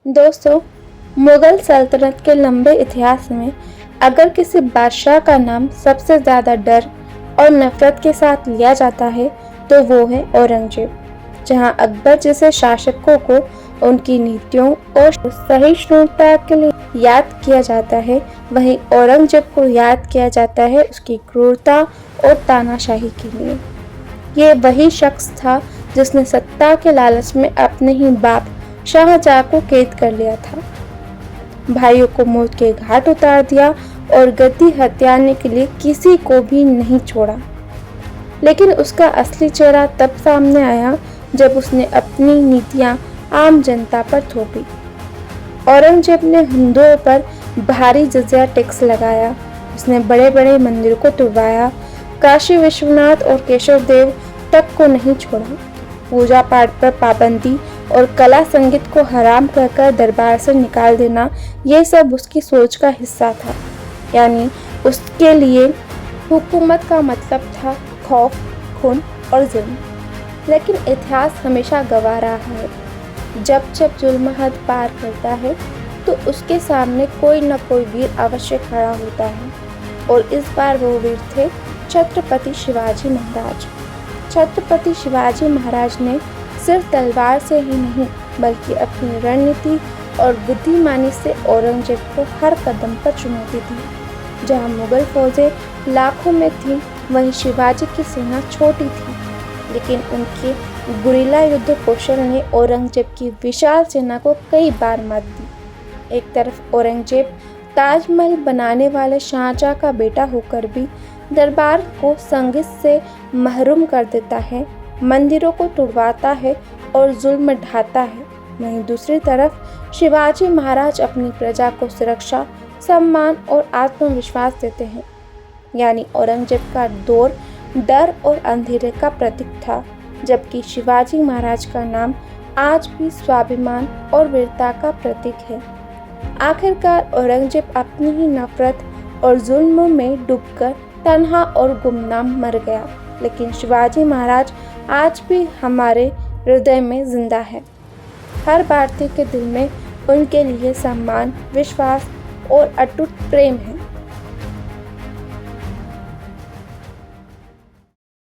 दोस्तों, मुगल सल्तनत के लंबे इतिहास में अगर किसी बादशाह का नाम सबसे ज़्यादा डर और नफरत के साथ लिया जाता है तो वो है औरंगजेब। जहां अकबर जैसे शासकों को उनकी नीतियों और सहिष्णुता के लिए याद किया जाता है, वहीं औरंगजेब को याद किया जाता है उसकी क्रूरता और तानाशाही के लिए। ये वही शख्स था जिसने सत्ता के लालच में अपने ही बाप शाहजहां को कैद कर लिया था, भाइयों को मौत के घाट उतार दिया और गद्दी हथियाने के लिए किसी को भी नहीं छोड़ा। लेकिन उसका असली चेहरा तब सामने आया जब उसने अपनी नीतियां आम जनता पर थोपी। औरंगजेब ने हिंदुओं पर भारी जजिया टैक्स लगाया, उसने बड़े बड़े मंदिरों को तुड़वाया, काशी विश्वनाथ और केशव देव तक को नहीं छोड़ा। पूजा पाठ पर पाबंदी और कला संगीत को हराम कहकर दरबार से निकाल देना, ये सब उसकी सोच का हिस्सा था। यानी उसके लिए हुकूमत का मतलब था खौफ, खून और जुल्म। लेकिन इतिहास हमेशा गवाह रहा है, जब जब जुल्म हद पार करता है तो उसके सामने कोई न कोई वीर अवश्य खड़ा होता है। और इस बार वो वीर थे छत्रपति शिवाजी महाराज। छत्रपति शिवाजी महाराज ने सिर्फ तलवार से ही नहीं बल्कि अपनी रणनीति और बुद्धिमानी से औरंगजेब को हर कदम पर चुनौती दी। जहां मुगल फौजें लाखों में थीं, वहीं शिवाजी की सेना छोटी थी, लेकिन उनके गुरिल्ला युद्ध कौशल ने औरंगजेब की विशाल सेना को कई बार मात दी। एक तरफ औरंगजेब ताजमहल बनाने वाले शाहजहां का बेटा होकर भी दरबार को संगीत से महरूम कर देता है, मंदिरों को तुड़वाता है और जुल्म ढाता है। वहीं दूसरी तरफ शिवाजी महाराज अपनी प्रजा को सुरक्षा, सम्मान और आत्मविश्वास देते हैं। यानी औरंगजेब का दौर डर और अंधेरे का प्रतीक था, जबकि शिवाजी महाराज का नाम आज भी स्वाभिमान और वीरता का प्रतीक है। आखिरकार औरंगजेब अपनी ही नफरत और जुल्म में डूबकर तन्हा और गुमनाम मर गया, लेकिन शिवाजी महाराज आज भी हमारे हृदय में जिंदा है। हर भारतीय के दिल में उनके लिए सम्मान, विश्वास और अटूट प्रेम है।